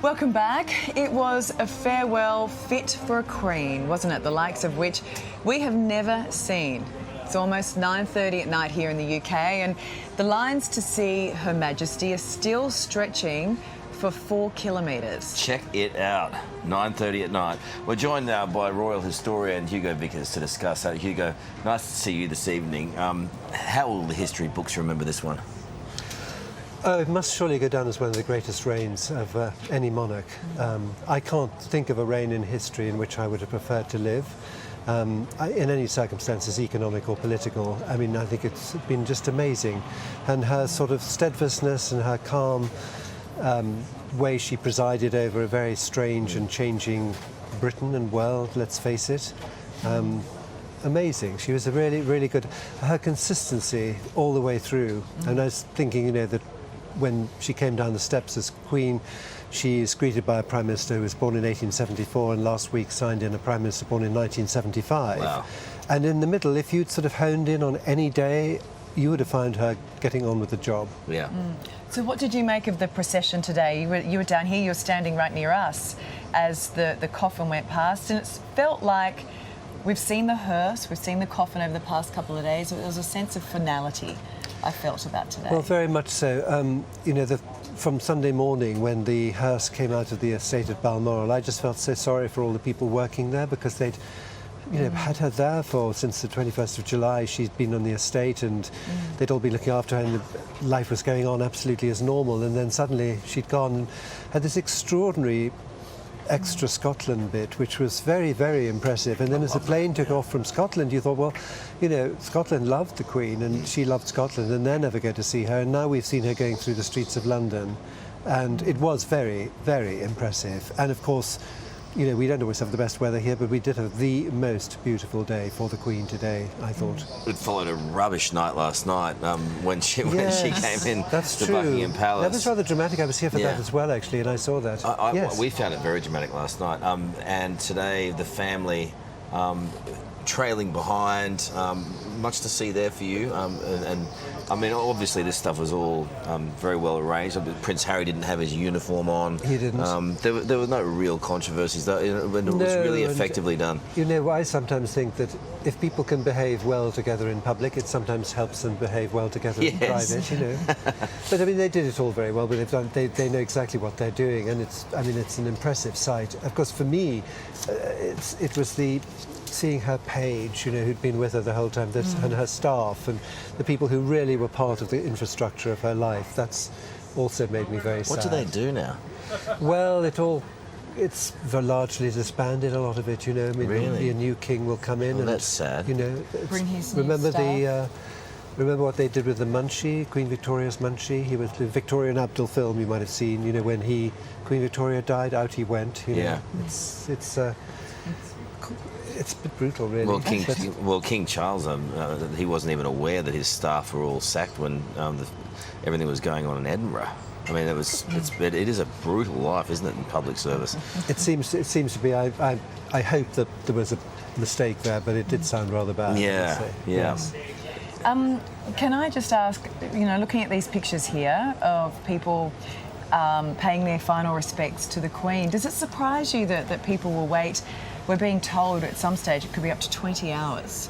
Welcome back. It was a farewell fit for a queen, wasn't it? The likes of which we have never seen. It's almost 9:30 at night here in the UK, and the lines to see Her Majesty are still stretching for 4 kilometres. Check it out, 9:30 at night. We're joined now by royal historian Hugo Vickers to discuss that. Hugo, nice to see you this evening. How will the history books remember this one? Oh, it must surely go down as one of the greatest reigns of any monarch. I can't think of a reign in history in which I would have preferred to live. In any circumstances, economic or political. I mean, I think it's been just amazing. And her sort of steadfastness and her calm way she presided over a very strange and changing Britain and world, let's face it. Amazing. She was a really, really good... Her consistency all the way through. And I was thinking, you know, that when she came down the steps as Queen, she is greeted by a Prime Minister who was born in 1874 and last week signed in a Prime Minister born in 1975. Wow. And in the middle, if you'd sort of honed in on any day, you would have found her getting on with the job. Yeah. So what did you make of the procession today? You were down here, you were standing right near us as the coffin went past, and it felt like we've seen the hearse, we've seen the coffin over the past couple of days. There was a sense of finality I felt about today. Well, very much so. You know, from Sunday morning when the hearse came out of the estate at Balmoral, I just felt so sorry for all the people working there because they'd, you know, had her there since the 21st of July. She'd been on the estate and they'd all been looking after her and life was going on absolutely as normal. And then suddenly she'd gone and had this extraordinary extra Scotland bit, which was very, very impressive. And then as the plane took off from Scotland, you thought, well, you know, Scotland loved the Queen and she loved Scotland and they're never going to see her. And now we've seen her going through the streets of London. And it was very, very impressive. And of course, you know, we don't always have the best weather here, but we did have the most beautiful day for the Queen today, I thought. It followed a rubbish night last night when she came in to Buckingham Palace. That was rather dramatic. I was here for that as well, actually, and I saw that. Yes. We found it very dramatic last night. And today, the family trailing behind, much to see there for you. And I mean, obviously this stuff was all very well arranged. Prince Harry didn't have his uniform on. He didn't. There were no real controversies, though. It was really effectively done. You know, I sometimes think that if people can behave well together in public, it sometimes helps them behave well together in private, you know. But I mean, they did it all very well, but they know exactly what they're doing, and it's an impressive sight. Of course, for me, it was seeing her page, you know, who'd been with her the whole time, and her staff, and the people who really were part of the infrastructure of her life. That's also made me very sad. What do they do now? Well, it's largely disbanded, a lot of it, you know. I mean, really? A new king will come in and... that's sad. You know, bring his new staff. Remember what they did with the Munchie, Queen Victoria's Munchie? He was the Victoria and Abdul film you might have seen, you know, when Queen Victoria died, out he went, you know. It's a bit brutal, really. Well, King Charles, he wasn't even aware that his staff were all sacked when everything was going on in Edinburgh. I mean, it is a brutal life, isn't it, in public service? It seems to be. I hope that there was a mistake there, but it did sound rather bad. Yeah. Yes. Can I just ask, you know, looking at these pictures here of people paying their final respects to the Queen, does it surprise you that people will wait? We're being told at some stage it could be up to 20 hours.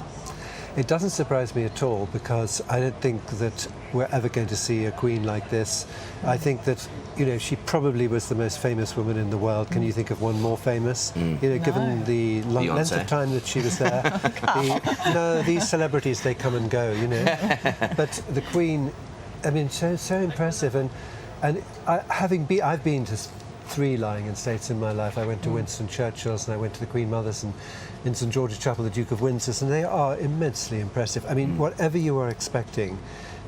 It doesn't surprise me at all because I don't think that we're ever going to see a queen like this. I think that, you know, she probably was the most famous woman in the world. Can you think of one more famous? You know, given the length of time that she was there. These celebrities, they come and go, you know. But the Queen, I mean, so impressive. And I've been to 3 lying-in states in my life. I went to Winston Churchill's and I went to the Queen Mother's and in St George's Chapel, the Duke of Windsor's, and they are immensely impressive. I mean, whatever you are expecting,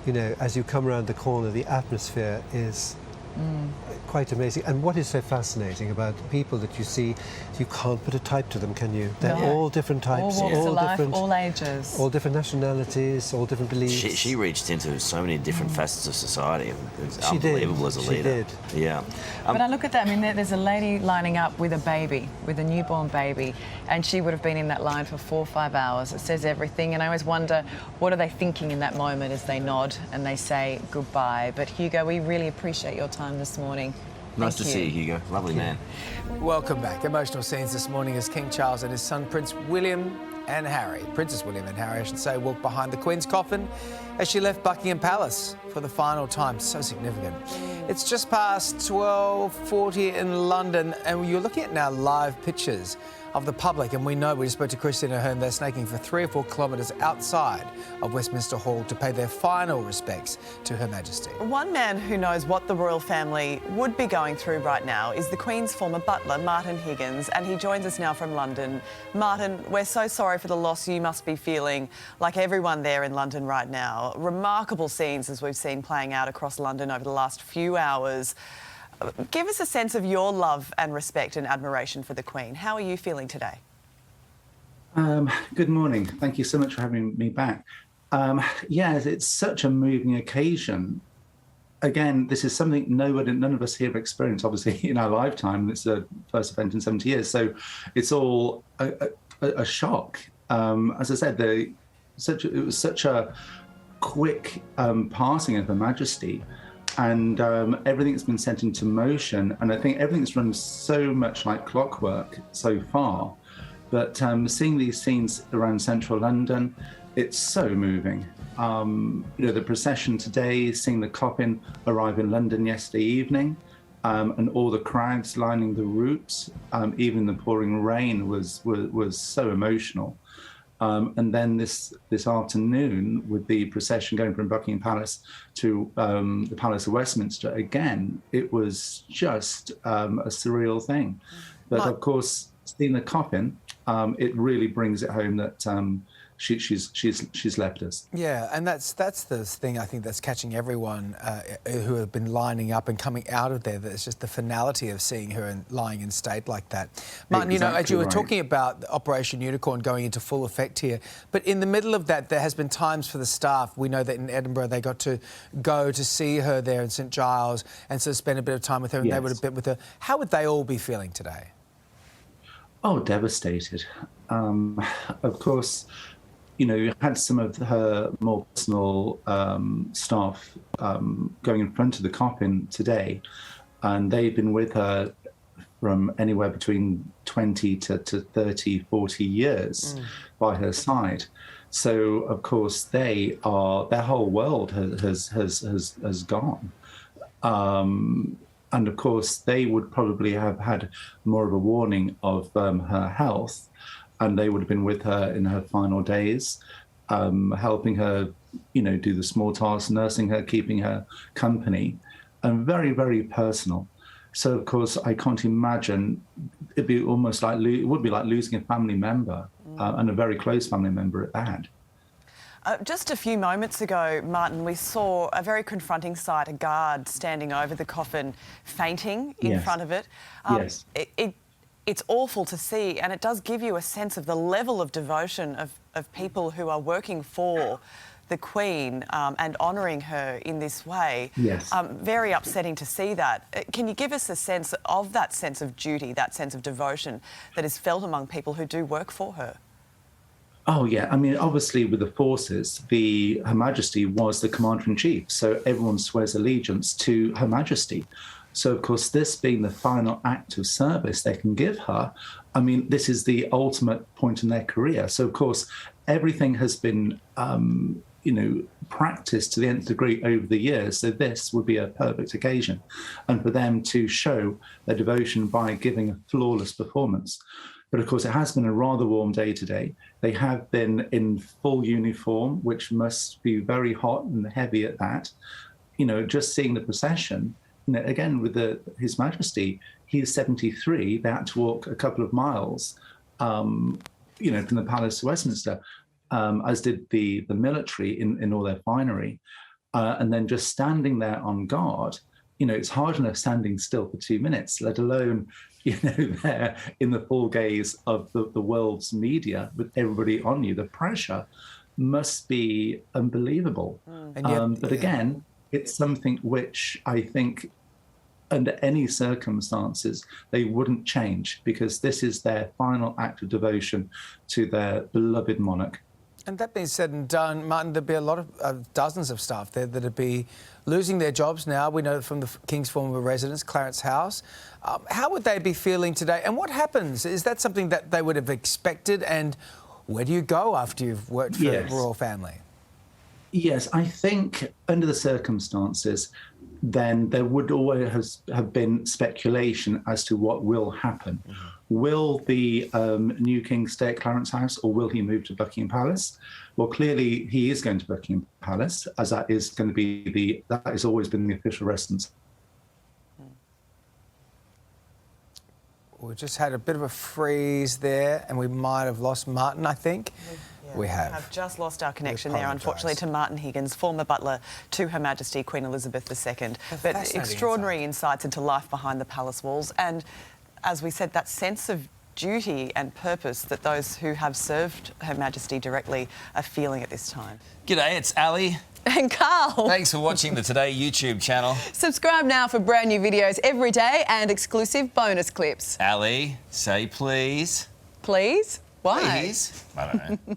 you know, as you come around the corner, the atmosphere is quite amazing. And what is so fascinating about the people that you see, you can't put a type to them, can you? They're all different types, all different, all ages, all different nationalities, all different beliefs. She reached into so many different facets of society. It was unbelievable as a leader. She did. Yeah. But I look at that. I mean, there's a lady lining up with a baby, with a newborn baby, and she would have been in that line for 4 or 5 hours. It says everything, and I always wonder, what are they thinking in that moment as they nod and they say goodbye? But Hugo, we really appreciate your time this morning. Nice to Thank see you. you, Hugo. Lovely man. Welcome back. Emotional scenes this morning as King Charles and his son Prince William and Harry, Princess William and Harry, I should say, walked behind the Queen's coffin as she left Buckingham Palace for the final time. So significant. It's just past 12:40 in London, and you're looking at now live pictures of the public, and we know, we just spoke to Christine Ahern, they're snaking for 3 or 4 kilometres outside of Westminster Hall to pay their final respects to Her Majesty. One man who knows what the royal family would be going through right now is the Queen's former butler, Martin Higgins, and he joins us now from London. Martin, we're so sorry for the loss you must be feeling, like everyone there in London right now. Remarkable scenes, as we've seen playing out across London over the last few hours. Give us a sense of your love and respect and admiration for the Queen. How are you feeling today? Good morning. Thank you so much for having me back. Yes, it's such a moving occasion. Again, this is something none of us here have experienced, obviously, in our lifetime. It's the first event in 70 years, so it's all a shock. As I said, it was such a quick passing of Her Majesty. And everything's been set into motion, and I think everything's run so much like clockwork so far. But seeing these scenes around central London, it's so moving. The procession today, seeing the coffin arrive in London yesterday evening, and all the crowds lining the route, even the pouring rain was so emotional. And then this afternoon, with the procession going from Buckingham Palace to the Palace of Westminster, again, it was just a surreal thing. But of course, seeing the coffin, it really brings it home that she's left us. Yeah, and that's the thing I think that's catching everyone who have been lining up and coming out of there. There's just the finality of seeing her lying in state like that. Martin, Exactly, as you were right. talking about Operation Unicorn going into full effect here, but in the middle of that, there has been times for the staff. We know that in Edinburgh they got to go to see her there in St Giles and sort of spend a bit of time with her, and Yes. they would have been with her. How would they all be feeling today? Oh, devastated. Of course, you had some of her more personal staff going in front of the coffin today, and they've been with her from anywhere between 20 to 30, 40 years by her side. So, of course, their whole world has gone. And of course, they would probably have had more of a warning of her health, and they would have been with her in her final days, helping her, do the small tasks, nursing her, keeping her company, and very, very personal. So, of course, I can't imagine it would be like losing a family member, and a very close family member at that. Just a few moments ago, Martin, we saw a very confronting sight, a guard standing over the coffin, fainting in Yes. front of it. Yes. It's awful to see, and it does give you a sense of the level of devotion of people who are working for the Queen and honouring her in this way. Yes. Very upsetting to see that. Can you give us a sense of that sense of duty, that sense of devotion that is felt among people who do work for her? Oh, yeah. I mean, obviously, with the forces, Her Majesty was the commander-in-chief, so everyone swears allegiance to Her Majesty. So, of course, this being the final act of service they can give her, I mean, this is the ultimate point in their career. So, of course, everything has been, practiced to the nth degree over the years. So this would be a perfect occasion, and for them to show their devotion by giving a flawless performance. But of course, it has been a rather warm day today. They have been in full uniform, which must be very hot and heavy at that. Just seeing the procession, again, with His Majesty, he's 73. They had to walk a couple of miles, from the Palace to Westminster, as did the military in all their finery. And then just standing there on guard, it's hard enough standing still for 2 minutes, let alone, there in the full gaze of the world's media with everybody on you. The pressure must be unbelievable. And yet, But again, it's something which I think under any circumstances they wouldn't change, because this is their final act of devotion to their beloved monarch. And that being said and done, Martin, there'd be a lot of dozens of staff there that'd be losing their jobs now. We know from the King's former residence, Clarence House. How would they be feeling today? And what happens? Is that something that they would have expected? And where do you go after you've worked for the royal family? Yes, I think under the circumstances, then there would always have been speculation as to what will happen. Mm-hmm. Will the new king stay at Clarence House, or will he move to Buckingham Palace? Well, clearly he is going to Buckingham Palace, as that is going to be that has always been the official residence. We just had a bit of a freeze there, and we might have lost Martin, I think. Yeah, we have. I've just lost our connection there, unfortunately, to Martin Higgins, former butler to Her Majesty Queen Elizabeth II. But extraordinary insights into life behind the palace walls. And as we said, that sense of duty and purpose that those who have served Her Majesty directly are feeling at this time. G'day, it's Ali. And Karl. Thanks for watching the Today YouTube channel. Subscribe now for brand new videos every day and exclusive bonus clips. Ali, say please. Please? Why? Please? I don't know.